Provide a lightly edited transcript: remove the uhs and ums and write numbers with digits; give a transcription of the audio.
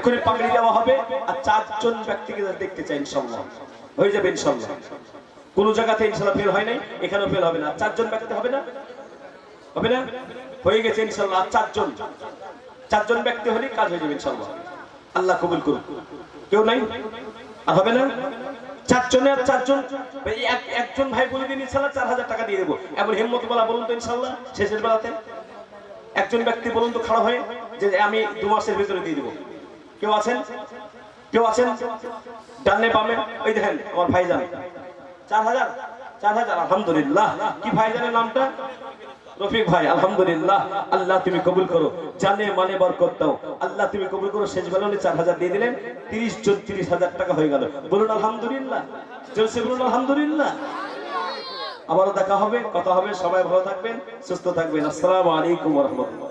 এখনই পাগড়ি দেওয়া হবে আর 4 জন ব্যক্তিকে দেখতে চাই ইনশাআল্লাহ হয়ে যাবে ইনশাআল্লাহ কোন জায়গাতে ইনশাআল্লাহ ফেল হয় নাই এখানেও ফেল হবে না 4 জন ব্যক্তি হবে না হয়ে গেছে ইনশাআল্লাহ 4 জন ব্যক্তি হলে কাজ হয়ে যাবে ইনশাআল্লাহ আল্লাহ কবুল করুন কেউ নাই আর হবে না 4 জনে আর 4 জন একজন ভাই বলে দিন ইনশাআল্লাহ 4000 টাকা দিয়ে দেব এমন হিম্মত বলা বলুন তো ইনশাআল্লাহ শেষের বেলাতে একজন ব্যক্তি বলুন তো খাড়া হয়ে যে আমি 2 মাসের ভিতরে দিয়ে দেব কেউ আছেন ডানে বামে ওই দেখেন আমার ভাইজান 4000 আলহামদুলিল্লাহ কি ভাইজানের নামটা রফিক ভাই আলহামদুলিল্লাহ আল্লাহ তুমি কবুল করো জানে মানে বরকত দাও আল্লাহ তুমি কবুল করো শেষ বেলা উনি 4000 দিয়ে দিলেন 30 জন 30000 টাকা হয়ে গেল বলুন আলহামদুলিল্লাহ জোরসে বলুন আলহামদুলিল্লাহ আবারও দেখা হবে কথা হবে সবাই ভালো থাকবেন সুস্থ থাকবেন আসসালামু আলাইকুম ওয়া রাহমাতুল্লাহ